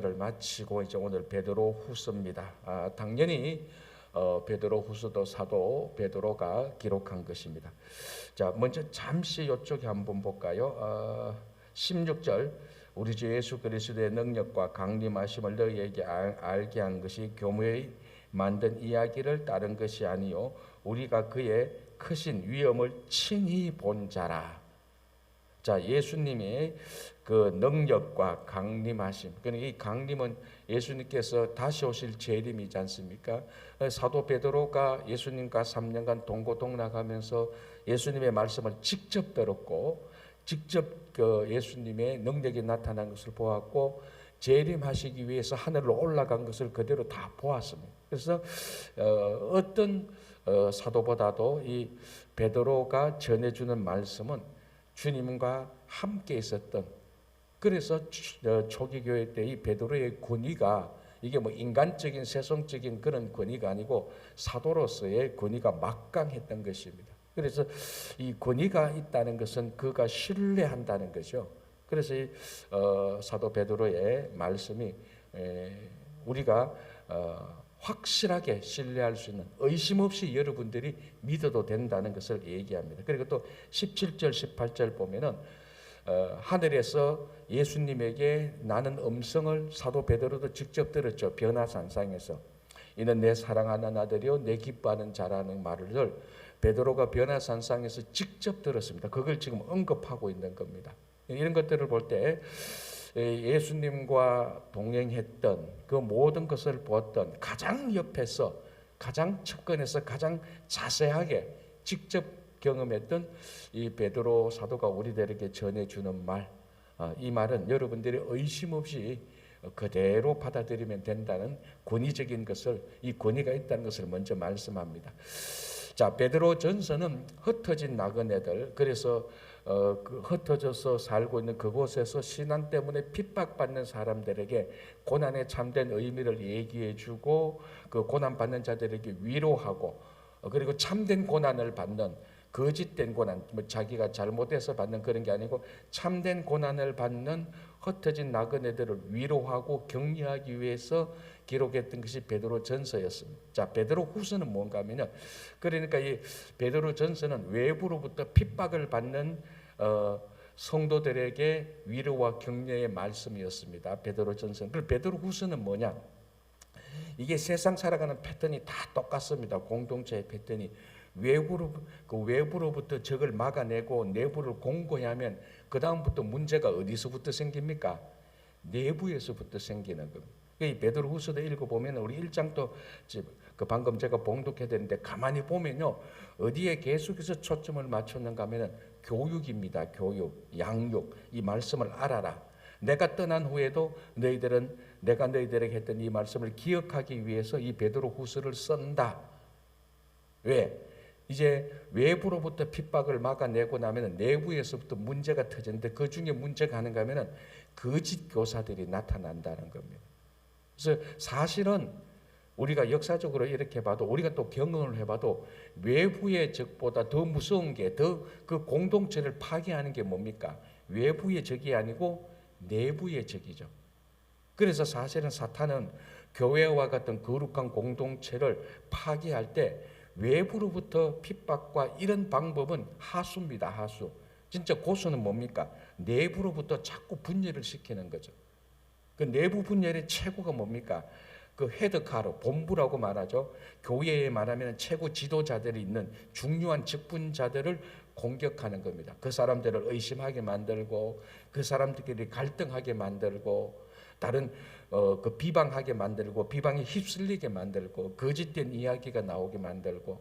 를 마치고 이제 오늘 베드로 후서입니다. 당연히 베드로 후서도 사도 베드로가 기록한 것입니다. 자, 먼저 잠시 이쪽에 한번 볼까요? 16절 우리 주 예수 그리스도의 능력과 강림하심을 너희에게 알게 한 것이 교무에 만든 이야기를 따른 것이 아니요 우리가 그의 크신 위엄을 친히 본 자라. 자, 예수님이 그 능력과 강림하심. 그러니까 이 강림은 예수님께서 다시 오실 재림이지 않습니까? 사도 베드로가 예수님과 3년간 동고동락하면서 예수님의 말씀을 직접 들었고 직접 그 예수님의 능력이 나타난 것을 보았고 재림하시기 위해서 하늘로 올라간 것을 그대로 다 보았습니다. 그래서 어떤 사도보다도 이 베드로가 전해주는 말씀은 주님과 함께 있었던, 그래서 초기 교회 때 이 베드로의 권위가 이게 뭐 인간적인 세속적인 그런 권위가 아니고 사도로서의 권위가 막강했던 것입니다. 그래서 이 권위가 있다는 것은 그가 신뢰한다는 거죠. 그래서 이 사도 베드로의 말씀이 우리가 확실하게 신뢰할 수 있는, 의심 없이 여러분들이 믿어도 된다는 것을 얘기합니다. 그리고 또 17절 18절 보면은 하늘에서 예수님에게 나는 음성을 사도 베드로도 직접 들었죠. 변화산상에서 이는 내 사랑하는 아들이요 내 기뻐하는 자라는 말을 베드로가 변화산상에서 직접 들었습니다. 그걸 지금 언급하고 있는 겁니다. 이런 것들을 볼 때 예수님과 동행했던 그 모든 것을 보았던 가장 옆에서 가장 측근에서 가장 자세하게 직접 경험했던 이 베드로 사도가 우리들에게 전해주는 말, 이 말은 여러분들이 의심 없이 그대로 받아들이면 된다는 권위적인 것을, 이 권위가 있다는 것을 먼저 말씀합니다. 자, 베드로 전서는 흩어진 나그네들, 그래서 그 흩어져서 살고 있는 그곳에서 신앙 때문에 핍박받는 사람들에게 고난의 참된 의미를 얘기해주고 그 고난받는 자들에게 위로하고 그리고 참된 고난을 받는, 거짓된 고난, 뭐 자기가 잘못해서 받는 그런 게 아니고 참된 고난을 받는 흩어진 나그네들을 위로하고 격려하기 위해서 기록했던 것이 베드로 전서였습니다. 자, 베드로 후서는 뭔가 하면요, 그러니까 이 베드로 전서는 외부로부터 핍박을 받는 성도들에게 위로와 격려의 말씀이었습니다. 베드로 전서는. 그리고 베드로 후서는 뭐냐? 이게 세상 살아가는 패턴이 다 똑같습니다. 공동체의 패턴이 외부로부터 적을 막아내고 내부를 공고히 하면 그 다음부터 문제가 어디서부터 생깁니까? 내부에서부터 생기는 겁니다. 이 베드로후서도 읽어보면 우리 1장도 그 방금 제가 봉독해야 되는데 가만히 보면요, 어디에 계속해서 초점을 맞췄는가 하면 교육입니다. 교육, 양육. 이 말씀을 알아라. 내가 떠난 후에도 너희들은 내가 너희들에게 했던 이 말씀을 기억하기 위해서 이 베드로후서를 쓴다. 왜? 이제 외부로부터 핍박을 막아내고 나면 내부에서부터 문제가 터지는데 그 중에 문제가 하는가 하면 거짓 교사들이 나타난다는 겁니다. 그래서 사실은 우리가 역사적으로 이렇게 봐도, 우리가 또 경험을 해봐도 외부의 적보다 더 무서운 게, 더 그 공동체를 파괴하는 게 뭡니까? 외부의 적이 아니고 내부의 적이죠. 그래서 사실은 사탄은 교회와 같은 거룩한 공동체를 파괴할 때 외부로부터 핍박과 이런 방법은 하수입니다. 하수. 진짜 고수는 뭡니까? 내부로부터 자꾸 분열을 시키는 거죠. 그 내부 분열의 최고가 뭡니까? 그 헤드카르, 본부라고 말하죠. 교회에 말하면 최고 지도자들이 있는 중요한 직분자들을 공격하는 겁니다. 그 사람들을 의심하게 만들고 그 사람들끼리 갈등하게 만들고 다른 그 비방하게 만들고 비방에 휩쓸리게 만들고 거짓된 이야기가 나오게 만들고,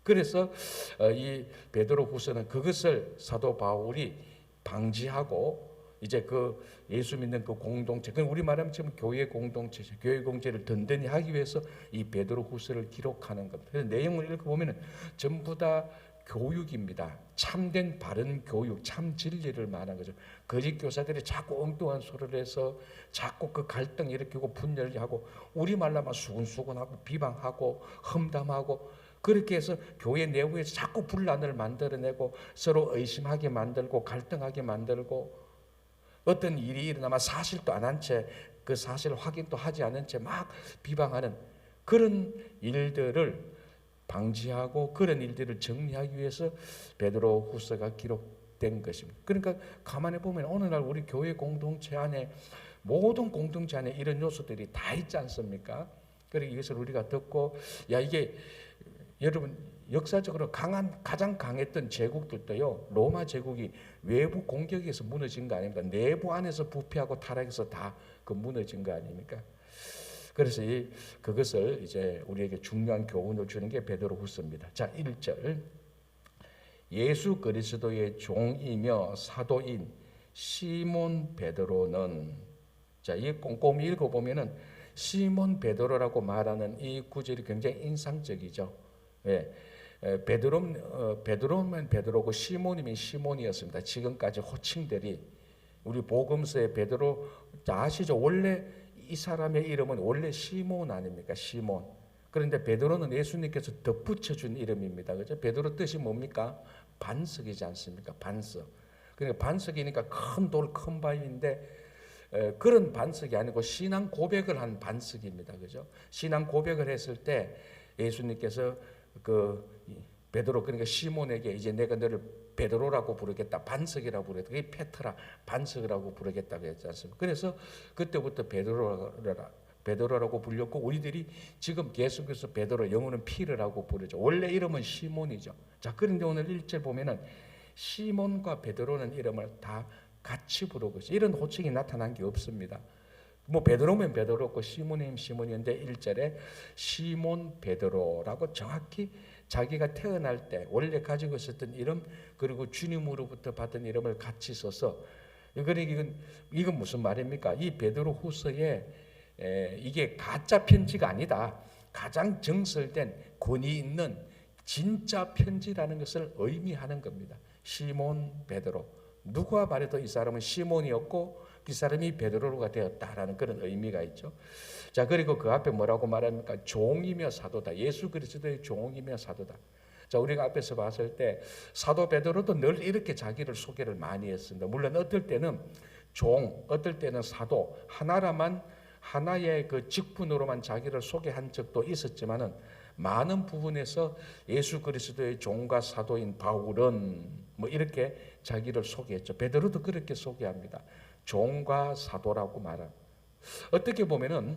그래서 이 베드로후서는 그것을 사도 바울이 방지하고 이제 그 예수 믿는 그 공동체, 그 우리 말하면 지금 교회 공동체죠. 교회 공동체를 든든히 하기 위해서 이 베드로후서를 기록하는 겁니다. 그래서 내용을 읽어보면 전부 다 교육입니다. 참된 바른 교육, 참 진리를 말하는 거죠. 거짓 교사들이 자꾸 엉뚱한 소리를 해서 자꾸 그 갈등 일으키고 분열하고 우리말로 하면 수근수근하고 비방하고 험담하고 그렇게 해서 교회 내부에서 자꾸 분란을 만들어내고 서로 의심하게 만들고 갈등하게 만들고 어떤 일이 일어나면 사실도 안 한 채 그 사실 확인도 하지 않은 채 막 비방하는 그런 일들을 방지하고 그런 일들을 정리하기 위해서 베드로 후서가 기록된 것입니다. 그러니까 가만히 보면 어느 날 우리 교회 공동체 안에 모든 공동체 안에 이런 요소들이 다 있지 않습니까? 그리고 이것을 우리가 듣고 야 이게 여러분 역사적으로 가장 강했던 제국들도요 로마 제국이 외부 공격에서 무너진 거 아닙니까? 내부 안에서 부패하고 타락해서 다 그 무너진 거 아닙니까? 그래서 그것을 이제 우리에게 중요한 교훈을 주는 게 베드로후서입니다. 자, 1절. 예수 그리스도의 종이며 사도인 시몬 베드로는, 자, 이 꼼꼼히 읽어보면은 시몬 베드로라고 말하는 이 구절이 굉장히 인상적이죠. 예. 베드로면 베드로고 시몬이면 시몬이었습니다. 지금까지 호칭들이 우리 복음서에 베드로 아시죠? 원래 이 사람의 이름은 원래 시몬 아닙니까? 시몬. 그런데 베드로는 예수님께서 덧붙여준 이름입니다. 그죠? 베드로 뜻이 뭡니까? 반석이지 않습니까? 반석. 그러니까 반석이니까 큰 돌, 큰 바위인데 그런 반석이 아니고 신앙 고백을 한 반석입니다. 그죠? 신앙 고백을 했을 때 예수님께서 베드로 그러니까 시몬에게 이제 내가 너를 베드로라고 부르겠다, 반석이라고 부르겠다. 그게 페트라, 반석이라고 부르겠다고 했지 않습니까? 그래서 그때부터 베드로라고 불렸고 우리들이 지금 계속해서 베드로, 영어는 피르라고 부르죠. 원래 이름은 시몬이죠. 자, 그런데 오늘 1절 보면은 시몬과 베드로는 이름을 다 같이 부르고 있어요. 이런 호칭이 나타난 게 없습니다. 뭐 베드로면 베드로고 시몬이면 시몬이었는데 1절에 시몬 베드로라고 정확히 자기가 태어날 때 원래 가지고 있었던 이름 그리고 주님으로부터 받은 이름을 같이 써서 이건 무슨 말입니까? 이 베드로 후서에 이게 가짜 편지가 아니다. 가장 정설된 권위 있는 진짜 편지라는 것을 의미하는 겁니다. 시몬 베드로. 누가 말해도 이 사람은 시몬이었고 이 사람이 베드로가 되었다라는 그런 의미가 있죠. 자, 그리고 그 앞에 뭐라고 말합니까? 종이며 사도다. 예수 그리스도의 종이며 사도다. 자, 우리가 앞에서 봤을 때 사도 베드로도 늘 이렇게 자기를 소개를 많이 했습니다. 물론 어떨 때는 종, 어떨 때는 사도, 하나의 그 직분으로만 자기를 소개한 적도 있었지만은 많은 부분에서 예수 그리스도의 종과 사도인 바울은 뭐 이렇게 자기를 소개했죠. 베드로도 그렇게 소개합니다. 종과 사도라고 말합니다. 어떻게 보면은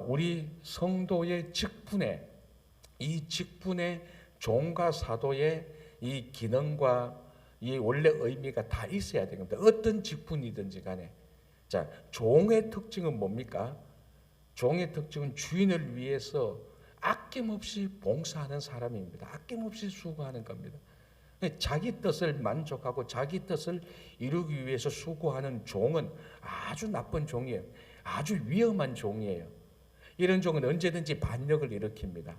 우리 성도의 직분에 이 직분의 종과 사도의 이 기능과 이 원래 의미가 다 있어야 됩니다. 어떤 직분이든지 간에. 자, 종의 특징은 뭡니까? 종의 특징은 주인을 위해서 아낌없이 봉사하는 사람입니다. 아낌없이 수고하는 겁니다. 자기 뜻을 만족하고 자기 뜻을 이루기 위해서 수고하는 종은 아주 나쁜 종이에요. 아주 위험한 종이에요. 이런 종은 언제든지 반역을 일으킵니다.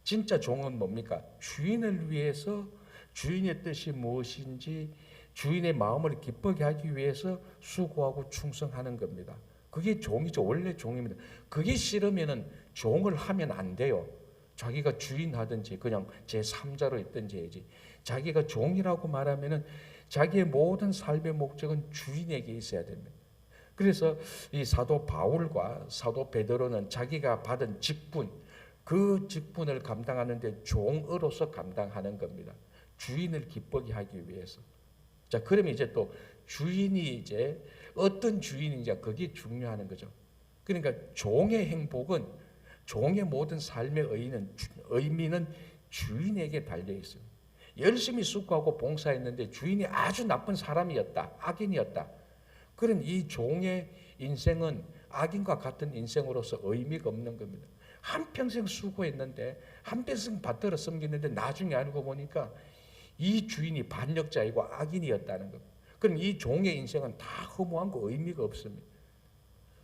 진짜 종은 뭡니까? 주인을 위해서 주인의 뜻이 무엇인지 주인의 마음을 기쁘게 하기 위해서 수고하고 충성하는 겁니다. 그게 종이죠. 원래 종입니다. 그게 싫으면은 종을 하면 안 돼요. 자기가 주인 하든지 그냥 제3자로 있든지 해야지. 자기가 종이라고 말하면은 자기의 모든 삶의 목적은 주인에게 있어야 됩니다. 그래서 이 사도 바울과 사도 베드로는 자기가 받은 직분, 그 직분을 감당하는데 종으로서 감당하는 겁니다. 주인을 기쁘게 하기 위해서. 자, 그러면 이제 또 주인이 이제 어떤 주인인지 그게 중요한 거죠. 그러니까 종의 행복은 종의 모든 삶의 의미는 주인에게 달려 있어요. 열심히 수고하고 봉사했는데 주인이 아주 나쁜 사람이었다, 악인이었다. 그런 이 종의 인생은 악인과 같은 인생으로서 의미가 없는 겁니다. 한평생 수고했는데 한평생 받들어 섬기는데 나중에 알고 보니까 이 주인이 반역자이고 악인이었다는 겁니다. 그럼 이 종의 인생은 다 허무한 거 의미가 없습니다.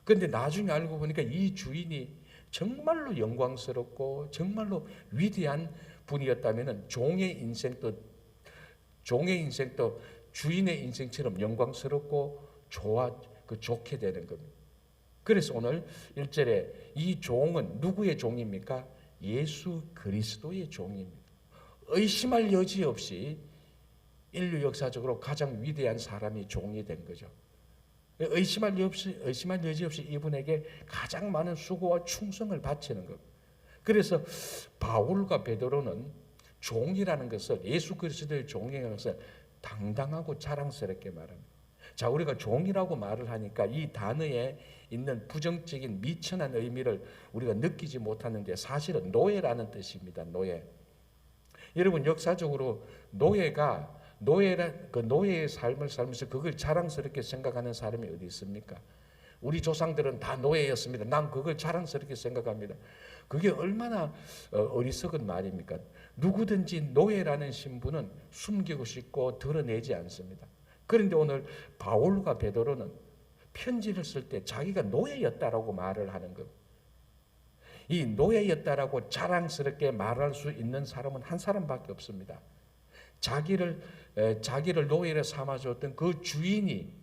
그런데 나중에 알고 보니까 이 주인이 정말로 영광스럽고 정말로 위대한 분이었다면 종의 인생도 주인의 인생처럼 영광스럽고 좋게 되는 겁니다. 그래서 오늘 1절에 이 종은 누구의 종입니까? 예수 그리스도의 종입니다. 의심할 여지 없이 인류 역사적으로 가장 위대한 사람이 종이 된 거죠. 의심할 여지 없이 이분에게 가장 많은 수고와 충성을 바치는 것. 그래서 바울과 베드로는 종이라는 것을, 예수 그리스도의 종이라는 것을 당당하고 자랑스럽게 말합니다. 자, 우리가 종이라고 말을 하니까 이 단어에 있는 부정적인 미천한 의미를 우리가 느끼지 못하는데, 사실은 노예라는 뜻입니다. 노예. 여러분, 역사적으로 그 노예의 삶을 살면서 그걸 자랑스럽게 생각하는 사람이 어디 있습니까? 우리 조상들은 다 노예였습니다. 난 그걸 자랑스럽게 생각합니다. 그게 얼마나 어리석은 말입니까? 누구든지 노예라는 신분은 숨기고 싶고 드러내지 않습니다. 그런데 오늘 바울과 베드로는 편지를 쓸 때 자기가 노예였다라고 말을 하는 것. 이 노예였다라고 자랑스럽게 말할 수 있는 사람은 한 사람밖에 없습니다. 자기를 노예로 삼아줬던 그 주인이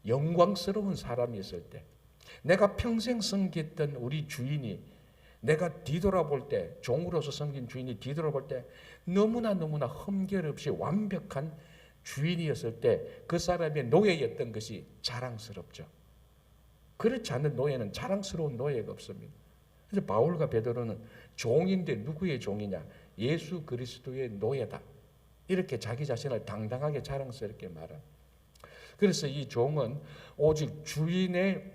영광스러운 사람이었을 때, 내가 평생 섬겼던 우리 주인이, 내가 뒤돌아볼 때, 종으로서 섬긴 주인이 뒤돌아볼 때 너무나 흠결 없이 완벽한 주인이었을 때 그 사람의 노예였던 것이 자랑스럽죠. 그렇지 않은 노예는 자랑스러운 노예가 없습니다. 그래서 바울과 베드로는 종인데 누구의 종이냐? 예수 그리스도의 노예다. 이렇게 자기 자신을 당당하게 자랑스럽게 말합니다. 그래서 이 종은 오직 주인의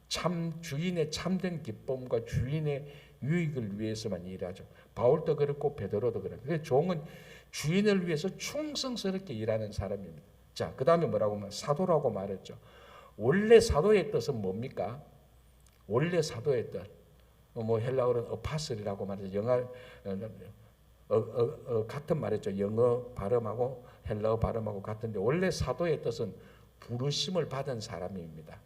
참된 기쁨과 주인의 유익을 위해서만 일하죠. 바울도 그렇고 베드로도 그렇고. 그래서 종은 주인을 위해서 충성스럽게 일하는 사람입니다. 자, 그 다음에 뭐라고 하면 사도라고 말했죠. 원래 사도의 뜻은 뭡니까? 원래 사도의 뜻. 헬라어로는 어파슬이라고 말해서 같은 말이죠. 영어 발음하고 헬라어 발음하고 같은데, 원래 사도의 뜻은 부르심을 받은 사람입니다.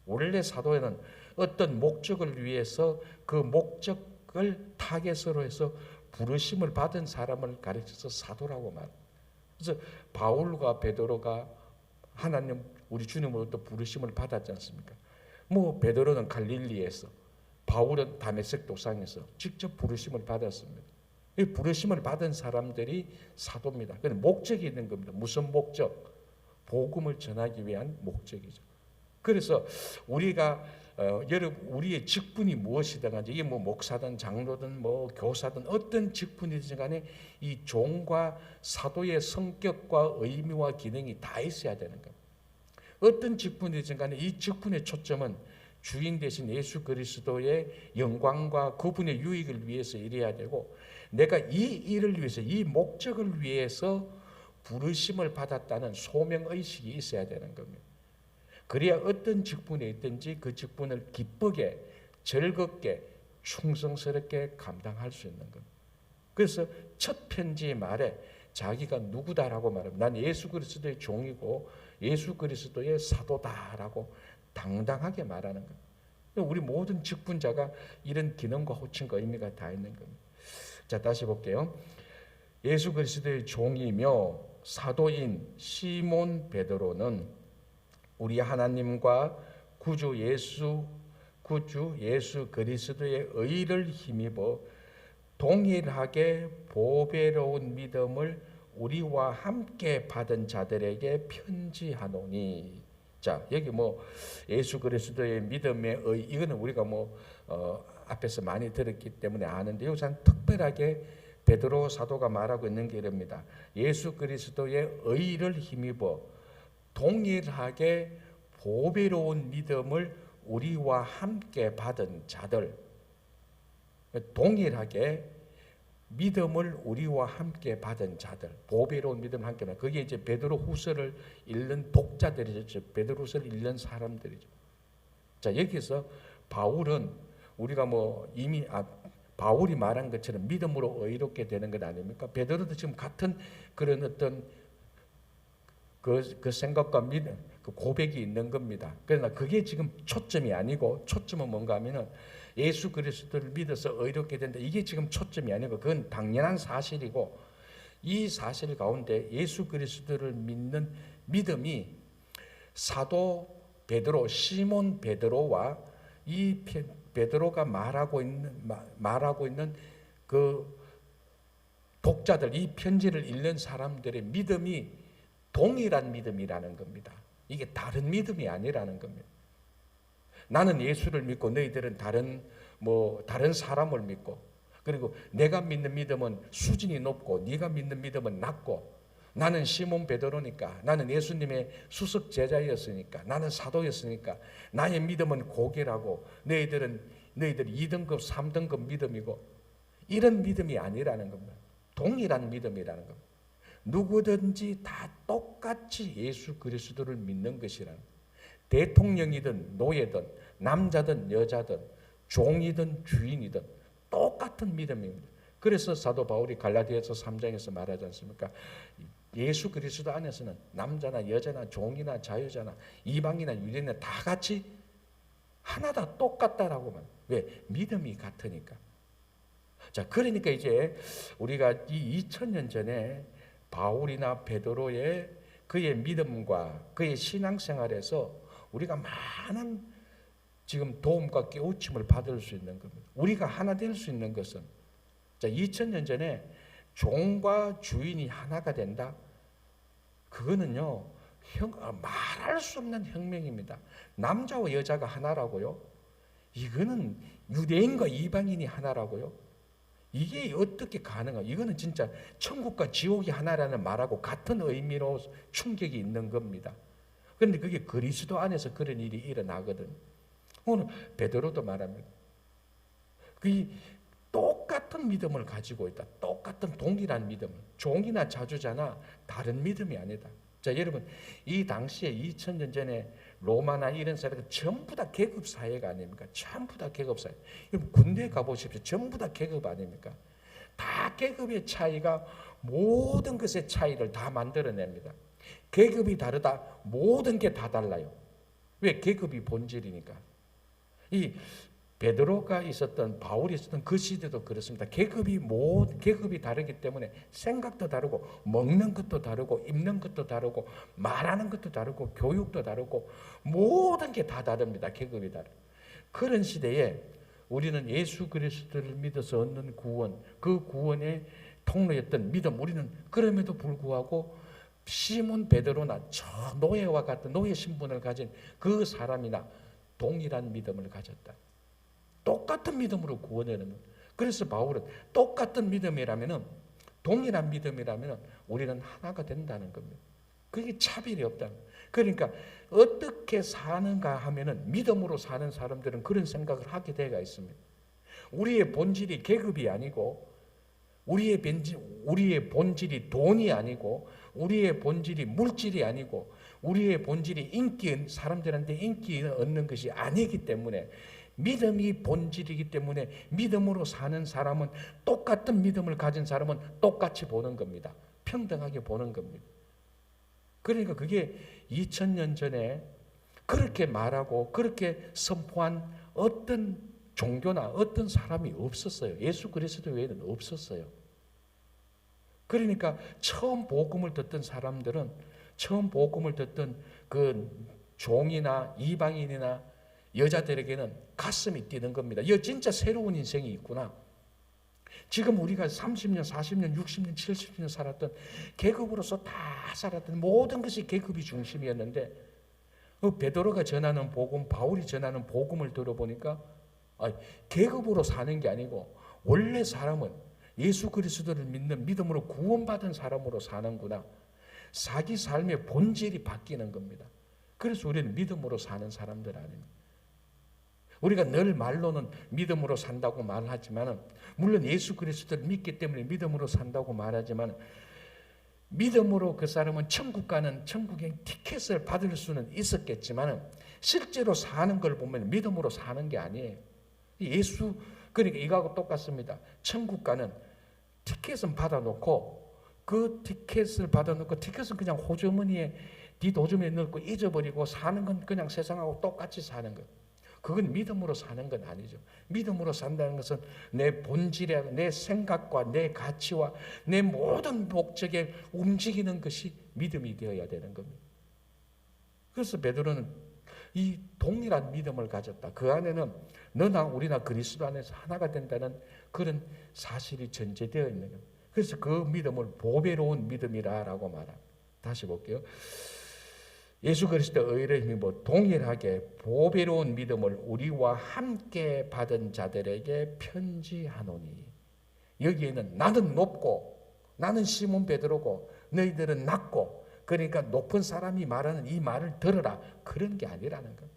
원래 사도에는 어떤 목적을 위해서 그 목적을 타겟으로 해서 부르심을 받은 사람을 가르쳐서 사도라고 말합니다. 그래서 바울과 베드로가 하나님 우리 주님으로부터 부르심을 받았지 않습니까? 베드로는 갈릴리에서, 바울은 다메섹 도상에서 직접 부르심을 받았습니다. 이 부르심을 받은 사람들이 사도입니다. 그런데 목적이 있는 겁니다. 무슨 목적? 복음을 전하기 위한 목적이죠. 그래서 우리가 우리의 직분이 무엇이든 간에, 이게 목사든 장로든 교사든 어떤 직분이든 간에 이 종과 사도의 성격과 의미와 기능이 다 있어야 되는 겁니다. 어떤 직분이든 간에 이 직분의 초점은 주인 대신 예수 그리스도의 영광과 그분의 유익을 위해서 일해야 되고, 내가 이 일을 위해서, 이 목적을 위해서 부르심을 받았다는 소명의식이 있어야 되는 겁니다. 그래야 어떤 직분에 있든지 그 직분을 기쁘게, 즐겁게, 충성스럽게 감당할 수 있는 겁니다. 그래서 첫 편지 말에 자기가 누구다라고 말하면, 난 예수 그리스도의 종이고 예수 그리스도의 사도다라고 당당하게 말하는 겁니다. 우리 모든 직분자가 이런 기능과 호칭과 의미가 다 있는 겁니다. 자, 다시 볼게요. 예수 그리스도의 종이며 사도인 시몬 베드로는 우리 하나님과 구주 예수 그리스도의 의를 힘입어 동일하게 보배로운 믿음을 우리와 함께 받은 자들에게 편지하노니. 자, 여기 예수 그리스도의 믿음의 의, 이거는 우리가 앞에서 많이 들었기 때문에 아는데, 여기서 특별하게 베드로 사도가 말하고 있는 게 이럽니다. 예수 그리스도의 의를 힘입어 동일하게 보배로운 믿음을 우리와 함께 받은 자들, 동일하게 믿음을 우리와 함께 받은 자들, 보배로운 믿음을 함께 받은, 그게 이제 베드로 후서를 읽는 독자들이죠. 베드로 후서를 읽는 사람들이죠. 자, 여기서 바울은 우리가 이미 바울이 말한 것처럼 믿음으로 의롭게 되는 것 아닙니까? 베드로도 지금 같은 그런 어떤 그 생각과 믿음, 그 고백이 있는 겁니다. 그러나 그게 지금 초점이 아니고, 초점은 뭔가 하면은 예수 그리스도를 믿어서 의롭게 된다. 이게 지금 초점이 아니고, 그건 당연한 사실이고, 이 사실 가운데 예수 그리스도를 믿는 믿음이 사도 베드로, 시몬 베드로와 이 베드로가 말하고 있는 그 독자들, 이 편지를 읽는 사람들의 믿음이 동일한 믿음이라는 겁니다. 이게 다른 믿음이 아니라는 겁니다. 나는 예수를 믿고 너희들은 다른 사람을 믿고, 그리고 내가 믿는 믿음은 수준이 높고 네가 믿는 믿음은 낮고, 나는 시몬 베드로니까, 나는 예수님의 수석 제자였으니까, 나는 사도였으니까 나의 믿음은 고개라고, 너희들이 2등급 3등급 믿음이고, 이런 믿음이 아니라는 겁니다. 동일한 믿음이라는 겁니다. 누구든지 다 똑같이 예수 그리스도를 믿는 것이라는 겁니다. 대통령이든 노예든 남자든 여자든 종이든 주인이든 똑같은 믿음입니다. 그래서 사도 바울이 갈라디아서 3장에서 말하지 않습니까? 예수 그리스도 안에서는 남자나 여자나 종이나 자유자나 이방이나 유대인이나 다 같이 하나다 똑같다라고 말. 왜? 믿음이 같으니까. 자, 그러니까 이제 우리가 이 2000년 전에 바울이나 베드로의 그의 믿음과 그의 신앙생활에서 우리가 많은 지금 도움과 깨우침을 받을 수 있는 겁니다. 우리가 하나 될 수 있는 것은, 자, 2000년 전에 종과 주인이 하나가 된다. 그거는요, 말할 수 없는 혁명입니다. 남자와 여자가 하나라고요. 이거는 유대인과 이방인이 하나라고요. 이게 어떻게 가능해요? 이거는 진짜 천국과 지옥이 하나라는 말하고 같은 의미로 충격이 있는 겁니다. 그런데 그게 그리스도 안에서 그런 일이 일어나거든. 오늘 베드로도 말합니다. 그 똑같은 믿음을 가지고 있다. 똑같은 동일한 믿음을. 종이나 자주자나 다른 믿음이 아니다. 자, 여러분, 이 당시에 2000년 전에 로마나 이런 사회가 전부 다 계급 사회가 아닙니까? 전부 다 계급 사회. 여러분, 군대 가보십시오. 전부 다 계급 아닙니까? 다 계급의 차이가 모든 것의 차이를 다 만들어냅니다. 계급이 다르다. 모든 게 다 달라요. 왜? 계급이 본질이니까. 이 베드로가 있었던, 바울이 있었던 그 시대도 그렇습니다. 계급이 다르기 때문에 생각도 다르고, 먹는 것도 다르고, 입는 것도 다르고, 말하는 것도 다르고, 교육도 다르고, 모든 게 다 다릅니다. 계급이 다르고. 그런 시대에 우리는 예수 그리스도를 믿어서 얻는 구원, 그 구원의 통로였던 믿음, 우리는 그럼에도 불구하고 시몬 베드로나 저 노예와 같은 노예 신분을 가진 그 사람이나 동일한 믿음을 가졌다. 똑같은 믿음으로 구원하는. 그래서 바울은 똑같은 믿음이라면은, 동일한 믿음이라면 우리는 하나가 된다는 겁니다. 그게 차별이 없다. 그러니까 어떻게 사는가 하면은 믿음으로 사는 사람들은 그런 생각을 하게 되어 있습니다. 우리의 본질이 계급이 아니고, 우리의 본질이 돈이 아니고, 우리의 본질이 물질이 아니고, 우리의 본질이 사람들한테 인기 얻는 것이 아니기 때문에, 믿음이 본질이기 때문에 믿음으로 사는 사람은, 똑같은 믿음을 가진 사람은 똑같이 보는 겁니다. 평등하게 보는 겁니다. 그러니까 그게 2000년 전에 그렇게 말하고 그렇게 선포한 어떤 종교나 어떤 사람이 없었어요. 예수 그리스도 외에는 없었어요. 그러니까 처음 복음을 듣던 사람들은, 처음 복음을 듣던 그 종이나 이방인이나 여자들에게는 가슴이 뛰는 겁니다. 이거 진짜 새로운 인생이 있구나. 지금 우리가 30년, 40년, 60년, 70년 살았던, 계급으로서 다 살았던 모든 것이 계급이 중심이었는데, 베드로가 전하는 복음, 바울이 전하는 복음을 들어보니까 계급으로 사는 게 아니고 원래 사람은 예수 그리스도를 믿는 믿음으로 구원받은 사람으로 사는구나. 자기 삶의 본질이 바뀌는 겁니다. 그래서 우리는 믿음으로 사는 사람들 아닙니다. 우리가 늘 말로는 믿음으로 산다고 말하지만, 물론 예수 그리스도를 믿기 때문에 믿음으로 산다고 말하지만, 믿음으로 그 사람은 천국 가는 천국의 티켓을 받을 수는 있었겠지만 실제로 사는 걸 보면 믿음으로 사는 게 아니에요. 그러니까 이거하고 똑같습니다. 천국 가는 티켓은 받아놓고, 그 티켓을 받아놓고, 티켓은 그냥 호주머니에 뒷도주머니에 넣고 잊어버리고, 사는 건 그냥 세상하고 똑같이 사는 거예요. 그건 믿음으로 사는 건 아니죠. 믿음으로 산다는 것은 내 본질에, 내 생각과 내 가치와 내 모든 목적에 움직이는 것이 믿음이 되어야 되는 겁니다. 그래서 베드로는 이 동일한 믿음을 가졌다. 그 안에는 너나 우리나 그리스도 안에서 하나가 된다는 그런 사실이 전제되어 있는 겁니다. 그래서 그 믿음을 보배로운 믿음이라고 말합니다. 다시 볼게요. 예수 그리스도의 의를 힘입어 동일하게 보배로운 믿음을 우리와 함께 받은 자들에게 편지하노니. 여기에는 나는 높고 나는 시몬 베드로고 너희들은 낮고, 그러니까 높은 사람이 말하는 이 말을 들어라, 그런 게 아니라는 것.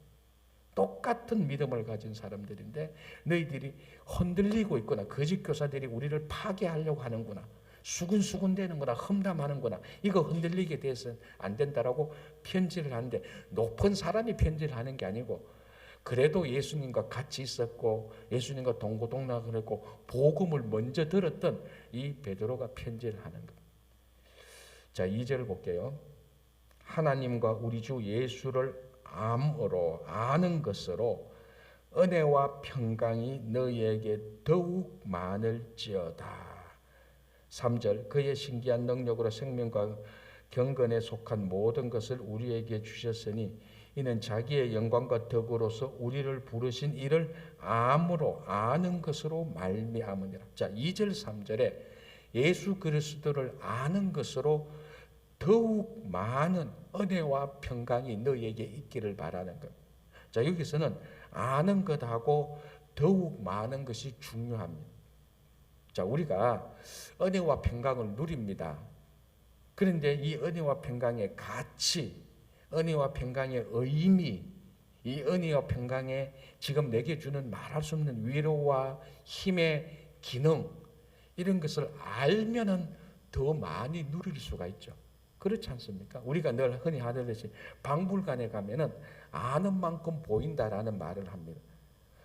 똑같은 믿음을 가진 사람들인데 너희들이 흔들리고 있구나. 거짓 교사들이 우리를 파괴하려고 하는구나. 수군수군 되는구나. 험담하는구나. 이거 흔들리게 돼서는 안 된다라고 편지를 하는데, 높은 사람이 편지를 하는 게 아니고 그래도 예수님과 같이 있었고 예수님과 동고동락을 했고 복음을 먼저 들었던 이 베드로가 편지를 하는 것. 자, 2절 볼게요. 하나님과 우리 주 예수를 암으로 아는 것으로 은혜와 평강이 너희에게 더욱 많을지어다. 3절 그의 신기한 능력으로 생명과 경건에 속한 모든 것을 우리에게 주셨으니 이는 자기의 영광과 덕으로서 우리를 부르신 이를 암으로 아는 것으로 말미암으니라. 자, 2절 3절에 예수 그리스도를 아는 것으로 더욱 많은 은혜와 평강이 너희에게 있기를 바라는 것. 자, 여기서는 아는 것하고 더욱 많은 것이 중요합니다. 자, 우리가 은혜와 평강을 누립니다. 그런데 이 은혜와 평강의 가치, 은혜와 평강의 의미, 이 은혜와 평강의 지금 내게 주는 말할 수 없는 위로와 힘의 기능, 이런 것을 알면은 더 많이 누릴 수가 있죠. 그렇지 않습니까? 우리가 늘 흔히 하듯이 박물관에 가면은 아는 만큼 보인다라는 말을 합니다.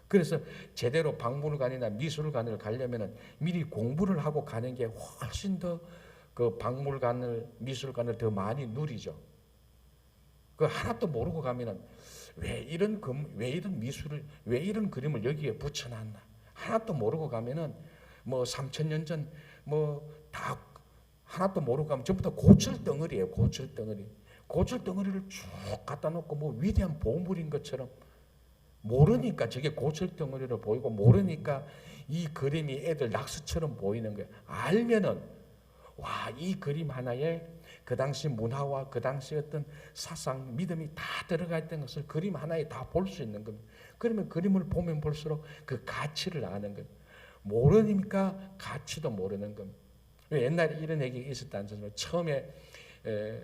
그래서 제대로 박물관이나 미술관을 가려면은 미리 공부를 하고 가는 게 훨씬 더 그 박물관을, 미술관을 더 많이 누리죠. 그 하나도 모르고 가면은 왜 이런 미술을, 왜 이런 그림을 여기에 붙여놨나, 하나도 모르고 가면은 뭐 3,000년 전 뭐 다 하나도 모르고 가면 전부 다 고철 덩어리예요. 고철 덩어리. 고철 덩어리를 쭉 갖다 놓고 뭐 위대한 보물인 것처럼, 모르니까 저게 고철 덩어리로 보이고, 모르니까 이 그림이 애들 낙서처럼 보이는 거예요. 알면은 와, 이 그림 하나에 그 당시 문화와 그 당시 어떤 사상, 믿음이 다 들어가 있던 것을 그림 하나에 다 볼 수 있는 겁니다. 그러면 그림을 보면 볼수록 그 가치를 아는 거예요. 모르니까 가치도 모르는 겁니다. 옛날에 이런 얘기가 있었다 않습니까? 처음에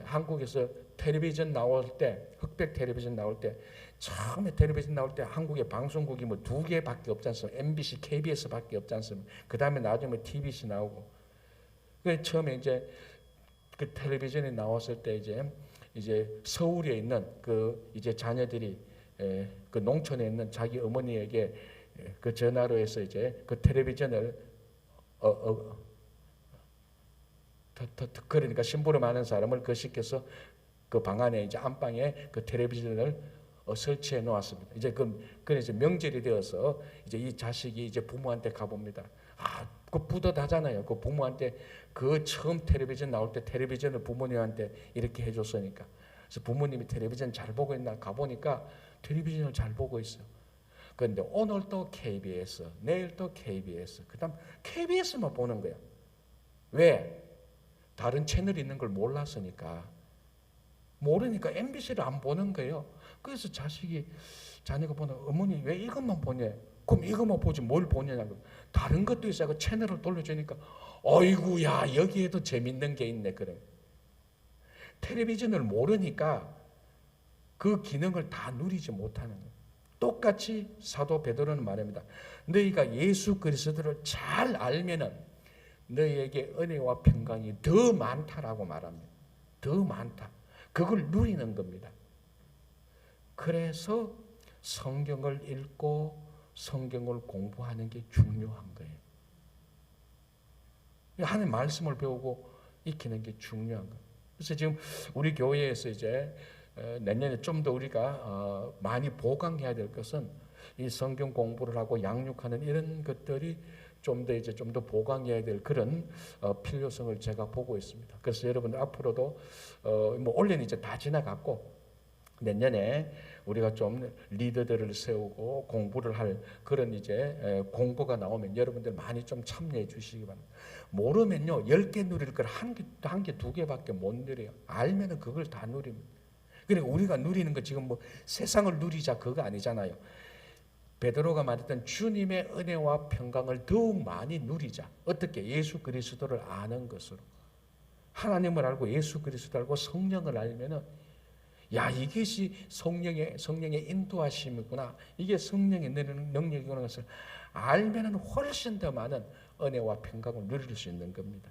한국에서 텔레비전 나올 때, 흑백 텔레비전 나올 때, 처음에 텔레비전 나올 때 한국의 방송국이 뭐 2개밖에 없지 않습니까? MBC, KBS밖에 없지 않습니까? 그 다음에 나중에 TBC 나오고. 그 처음에 이제 그 텔레비전에 나왔을 때 이제 서울에 있는 그 이제 자녀들이 그 농촌에 있는 자기 어머니에게 그 전화로 해서 이제 그 텔레비전을 그러니까 심부름 하는 사람을 그 시켜서 그 방 안에 이제 안방에 그 텔레비전을 설치해 놓았습니다. 이제 그래서 명절이 되어서 이제 이 자식이 이제 부모한테 가봅니다. 그 뿌듯하잖아요. 그 부모한테 그 처음 텔레비전 나올 때 텔레비전을 부모님한테 이렇게 해줬으니까. 그래서 부모님이 텔레비전 잘 보고 있나 가보니까 텔레비전을 잘 보고 있어요. 그런데 오늘 또 KBS, 내일 또 KBS, 그다음 KBS만 보는 거야. 왜? 다른 채널이 있는 걸 몰랐으니까. 모르니까 MBC를 안 보는 거예요. 그래서 자녀가 보는, 어머니 왜 이것만 보냐? 그럼 이것만 보지 뭘 보냐고. 다른 것도 있어요. 채널을 돌려주니까 어이구야, 여기에도 재밌는 게 있네. 그래. 텔레비전을 모르니까 그 기능을 다 누리지 못하는 거예요. 똑같이 사도 베드로는 말합니다. 너희가 예수 그리스도를 잘 알면은 너희에게 은혜와 평강이 더 많다라고 말합니다. 더 많다. 그걸 누리는 겁니다. 그래서 성경을 읽고 성경을 공부하는 게 중요한 거예요. 하나님 말씀을 배우고 익히는 게 중요한 거예요. 그래서 지금 우리 교회에서 이제 내년에 좀 더 우리가 많이 보강해야 될 것은 이 성경 공부를 하고 양육하는 이런 것들이 좀 더 보강해야 될 그런 필요성을 제가 보고 있습니다. 그래서 여러분들 앞으로도 뭐 올해는 이제 다 지나갔고 내년에 우리가 좀 리더들을 세우고 공부를 할 그런 이제 공고가 나오면 여러분들 많이 좀 참여해 주시기 바랍니다. 모르면요 10개 누릴 걸 한 개, 2개밖에 못 누려요. 알면은 그걸 다 누립니다. 그러니까 우리가 누리는 거 지금 뭐 세상을 누리자 그거 아니잖아요. 베드로가 말했던 주님의 은혜와 평강을 더욱 많이 누리자. 어떻게? 예수 그리스도를 아는 것으로. 하나님을 알고 예수 그리스도를 알고 성령을 알면은 야, 이것이 성령의 인도하심이구나. 이게 성령의 능력이구나 것을 알면은 훨씬 더 많은 은혜와 평강을 누릴 수 있는 겁니다.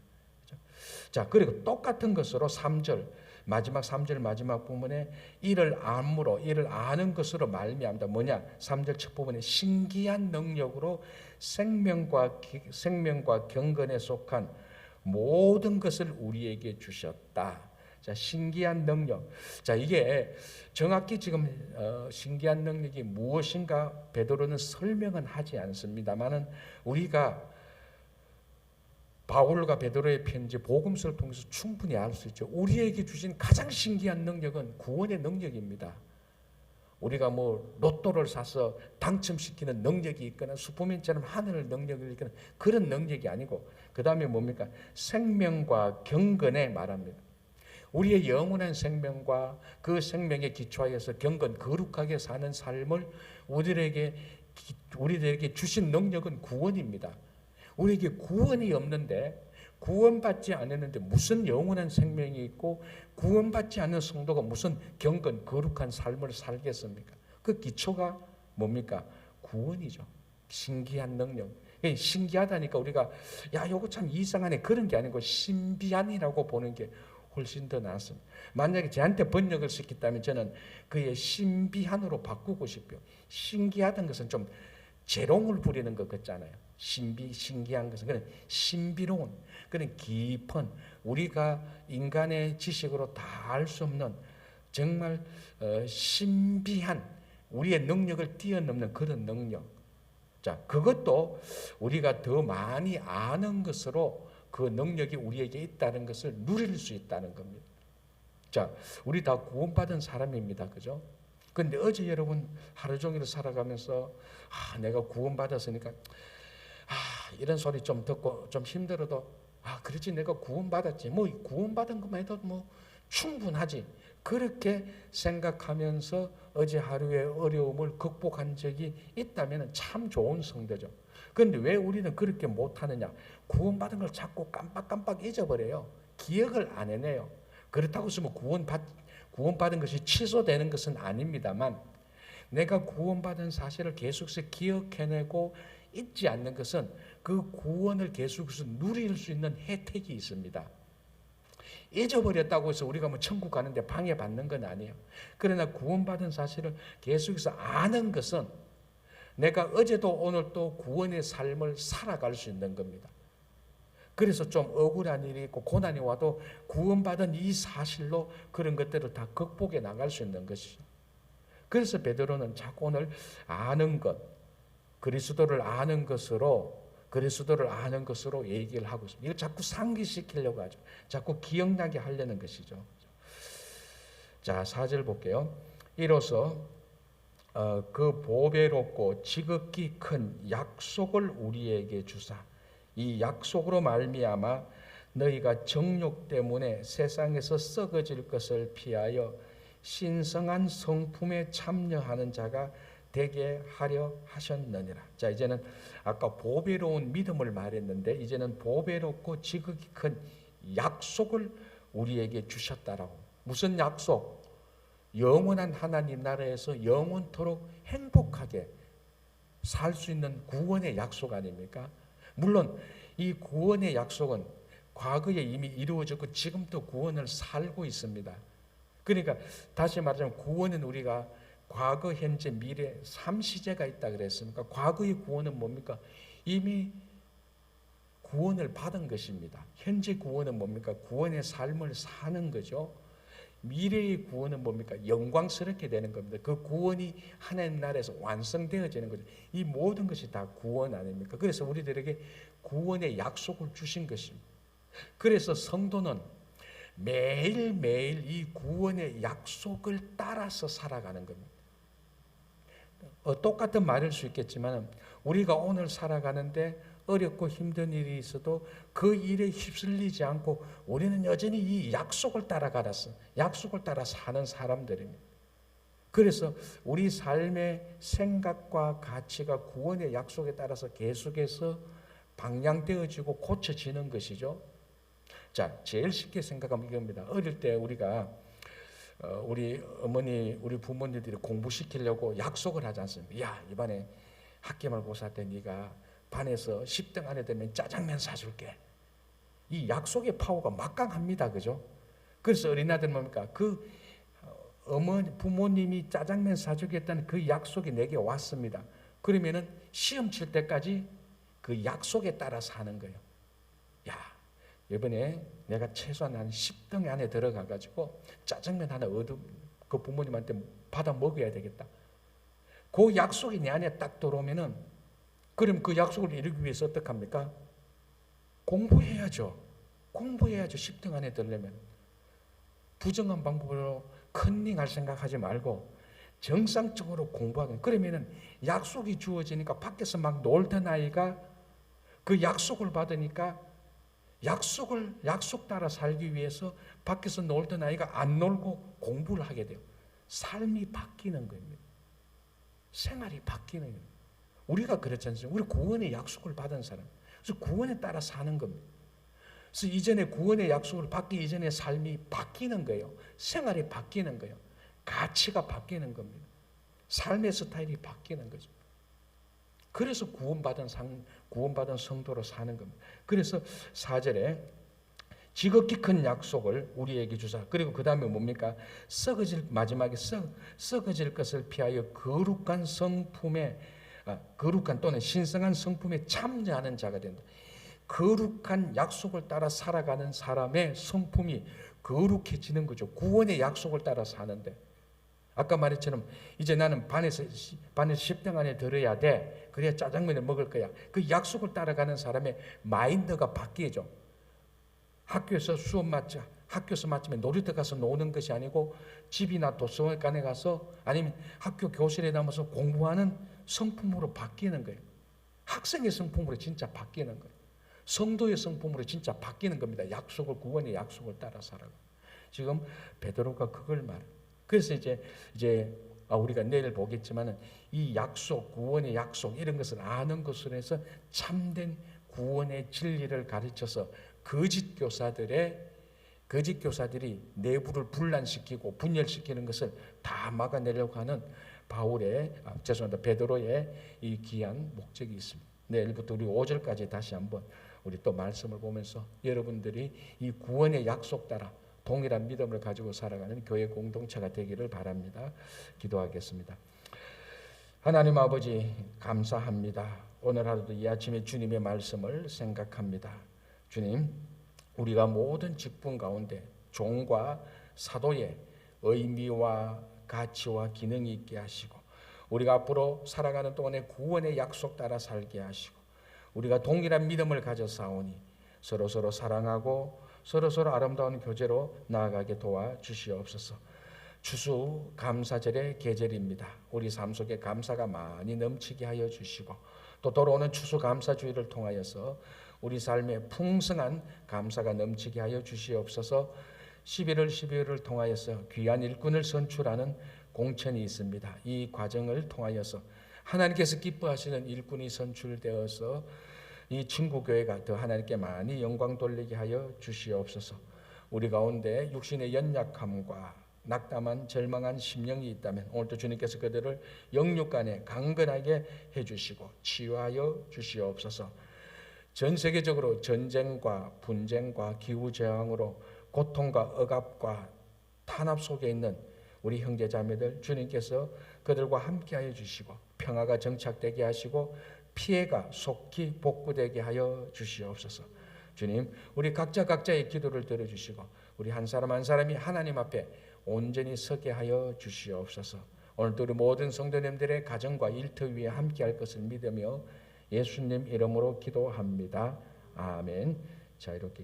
자, 그리고 똑같은 것으로 3절 마지막 3절 마지막 부분에 이를 암으로 이를 아는 것으로 말미암다. 뭐냐? 3절 첫 부분에 신기한 능력으로 생명과 경건에 속한 모든 것을 우리에게 주셨다. 자, 신기한 능력. 자, 이게 정확히 지금 신기한 능력이 무엇인가 베드로는 설명은 하지 않습니다만은 우리가 바울과 베드로의 편지 복음서를 통해서 충분히 알 수 있죠. 우리에게 주신 가장 신기한 능력은 구원의 능력입니다. 우리가 뭐 로또를 사서 당첨시키는 능력이 있거나 슈퍼맨처럼 하늘 능력이 있거나 그런 능력이 아니고 그 다음에 뭡니까? 생명과 경건에 말합니다. 우리의 영원한 생명과 그 생명에 기초하여서 경건 거룩하게 사는 삶을 우리들에게 주신 능력은 구원입니다. 우리에게 구원이 없는데 구원받지 않았는데 무슨 영원한 생명이 있고 구원받지 않는 성도가 무슨 경건 거룩한 삶을 살겠습니까? 그 기초가 뭡니까? 구원이죠. 신기한 능력. 신기하다니까 우리가 야 이거 참 이상하네 그런 게 아니고 신비한이라고 보는 게 훨씬 더 낫습니다. 만약에 저한테 번역을 시켰다면 저는 그의 신비한으로 바꾸고 싶어요. 신기하다는 것은 좀 재롱을 부리는 것 같잖아요. 신기한 것은 그런 신비로운 그런 깊은 우리가 인간의 지식으로 다 알 수 없는 정말 신비한 우리의 능력을 뛰어넘는 그런 능력. 자, 그것도 우리가 더 많이 아는 것으로 그 능력이 우리에게 있다는 것을 누릴 수 있다는 겁니다. 자, 우리 다 구원받은 사람입니다. 그죠? 근데 어제 여러분 하루 종일 살아가면서 내가 구원받았으니까 이런 소리 좀 듣고 좀 힘들어도 그렇지 내가 구원받았지 뭐 구원받은 것만 해도 뭐 충분하지 그렇게 생각하면서 어제 하루의 어려움을 극복한 적이 있다면 참 좋은 성도죠. 그런데 왜 우리는 그렇게 못하느냐? 구원받은 걸 자꾸 깜빡깜빡 잊어버려요. 기억을 안 해내요. 그렇다고 해서 뭐 구원받은 것이 취소되는 것은 아닙니다만 내가 구원받은 사실을 계속해서 기억해내고 잊지 않는 것은 그 구원을 계속해서 누릴 수 있는 혜택이 있습니다. 잊어버렸다고 해서 우리가 뭐 천국 가는데 방해받는 건 아니에요. 그러나 구원받은 사실을 계속해서 아는 것은 내가 어제도 오늘도 구원의 삶을 살아갈 수 있는 겁니다. 그래서 좀 억울한 일이 있고 고난이 와도 구원받은 이 사실로 그런 것들을 다 극복해 나갈 수 있는 것이죠. 그래서 베드로는 자꾸 오늘 아는 것, 그리스도를 아는 것으로 얘기를 하고 있습니다. 이걸 자꾸 상기시키려고 하죠. 자꾸 기억나게 하려는 것이죠. 자, 4절 볼게요. 이로써 그 보배롭고 지극히 큰 약속을 우리에게 주사 이 약속으로 말미암아 너희가 정욕 때문에 세상에서 썩어질 것을 피하여 신성한 성품에 참여하는 자가 되게 하려 하셨느니라. 자, 이제는 아까 보배로운 믿음을 말했는데 이제는 보배롭고 지극히 큰 약속을 우리에게 주셨다라고. 무슨 약속? 영원한 하나님 나라에서 영원토록 행복하게 살 수 있는 구원의 약속 아닙니까? 물론 이 구원의 약속은 과거에 이미 이루어졌고 지금도 구원을 살고 있습니다. 그러니까 다시 말하자면 구원은 우리가 과거, 현재, 미래 3시제가 있다 그랬습니까? 과거의 구원은 뭡니까? 이미 구원을 받은 것입니다. 현재 구원은 뭡니까? 구원의 삶을 사는 거죠. 미래의 구원은 뭡니까? 영광스럽게 되는 겁니다. 그 구원이 하나님 나라에서 완성되어지는 거죠. 이 모든 것이 다 구원 아닙니까? 그래서 우리들에게 구원의 약속을 주신 것입니다. 그래서 성도는 매일매일 이 구원의 약속을 따라서 살아가는 겁니다. 똑같은 말일 수 있겠지만 우리가 오늘 살아가는데 어렵고 힘든 일이 있어도 그 일에 휩쓸리지 않고 우리는 여전히 이 약속을 따라가서 약속을 따라 사는 사람들입니다. 그래서 우리 삶의 생각과 가치가 구원의 약속에 따라서 계속해서 방향되어지고 고쳐지는 것이죠. 자, 제일 쉽게 생각하면 이겁니다. 어릴 때 우리가 우리 어머니, 우리 부모님들이 공부시키려고 약속을 하지 않습니까? 야, 이번에 학기말고사 때 네가 반에서 10등 안에 들면 짜장면 사줄게. 이 약속의 파워가 막강합니다. 그죠? 그래서 어린아이들 뭡니까? 그 어머니, 부모님이 짜장면 사주겠다는 그 약속이 내게 왔습니다. 그러면은 시험 칠 때까지 그 약속에 따라 사는 거예요. 야, 이번에 내가 최소한 한 10등 안에 들어가가지고 짜장면 하나 그 부모님한테 받아 먹어야 되겠다. 그 약속이 내 안에 딱 들어오면은, 그럼 그 약속을 이루기 위해서 어떻게 합니까? 공부해야죠. 공부해야죠. 10등 안에 들려면. 부정한 방법으로 컨닝할 생각하지 말고 정상적으로 공부하는. 그러면은 약속이 주어지니까 밖에서 막 놀던 아이가 그 약속을 받으니까 약속 따라 살기 위해서 밖에서 놀던 아이가 안 놀고 공부를 하게 돼요. 삶이 바뀌는 겁니다. 생활이 바뀌는 거예요. 우리가 그렇지 않습니까? 우리 구원의 약속을 받은 사람. 그래서 구원에 따라 사는 겁니다. 그래서 이전에 구원의 약속을 받기 이전에 삶이 바뀌는 거예요. 생활이 바뀌는 거예요. 가치가 바뀌는 겁니다. 삶의 스타일이 바뀌는 거죠. 그래서 구원받은 성도로 사는 겁니다. 그래서 4절에 지극히 큰 약속을 우리에게 주사. 그리고 그 다음에 뭡니까? 마지막에 썩어질 것을 피하여 거룩한 또는 신성한 성품에 참여하는 자가 된다. 거룩한 약속을 따라 살아가는 사람의 성품이 거룩해지는 거죠. 구원의 약속을 따라 사는데, 아까 말했처럼 이제 나는 반에서 10등 안에 들어야 돼. 그래야 짜장면을 먹을 거야. 그 약속을 따라가는 사람의 마인드가 바뀌죠. 학교에서 학교에서 마치면 놀이터 가서 노는 것이 아니고 집이나 도서관에 가서 아니면 학교 교실에 남아서 공부하는 성품으로 바뀌는 거예요. 학생의 성품으로 진짜 바뀌는 거예요. 성도의 성품으로 진짜 바뀌는 겁니다. 구원의 약속을 따라 살아가. 지금 베드로가 그걸 말해요. 그래서 이제 우리가 내일 보겠지만은 이 약속, 구원의 약속 이런 것을 아는 것으로 해서 참된 구원의 진리를 가르쳐서 거짓 교사들이 내부를 분란시키고 분열시키는 것을 다 막아내려고 하는 베드로의 이 귀한 목적이 있습니다. 내일부터 우리 5절까지 다시 한번 우리 또 말씀을 보면서 여러분들이 이 구원의 약속 따라 동일한 믿음을 가지고 살아가는 교회 공동체가 되기를 바랍니다. 기도하겠습니다. 하나님 아버지 감사합니다. 오늘 하루도 이 아침에 주님의 말씀을 생각합니다. 주님, 우리가 모든 직분 가운데 종과 사도의 의미와 가치와 기능이 있게 하시고, 우리가 앞으로 살아가는 동안에 구원의 약속 따라 살게 하시고, 우리가 동일한 믿음을 가져 싸우니 서로서로 사랑하고 서로서로 아름다운 교제로 나아가게 도와주시옵소서. 추수 감사절의 계절입니다. 우리 삶 속에 감사가 많이 넘치게 하여 주시고, 또 돌아오는 추수 감사주의를 통하여서 우리 삶에 풍성한 감사가 넘치게 하여 주시옵소서. 11월 12월을 통하여서 귀한 일꾼을 선출하는 공천이 있습니다. 이 과정을 통하여서 하나님께서 기뻐하시는 일꾼이 선출되어서 이 친구교회가 더 하나님께 많이 영광 돌리게 하여 주시옵소서. 우리 가운데 육신의 연약함과 낙담한 절망한 심령이 있다면 오늘도 주님께서 그들을 영육간에 강건하게 해주시고 치유하여 주시옵소서. 전 세계적으로 전쟁과 분쟁과 기후재앙으로 고통과 억압과 탄압 속에 있는 우리 형제자매들, 주님께서 그들과 함께하여 주시고 평화가 정착되게 하시고 피해가 속히 복구되게 하여 주시옵소서. 주님, 우리 각자의 기도를 들어주시고 우리 한 사람 한 사람이 하나님 앞에 온전히 서게 하여 주시옵소서. 오늘도 우리 모든 성도님들의 가정과 일터 위에 함께할 것을 믿으며 예수님 이름으로 기도합니다. 아멘. 자, 이렇게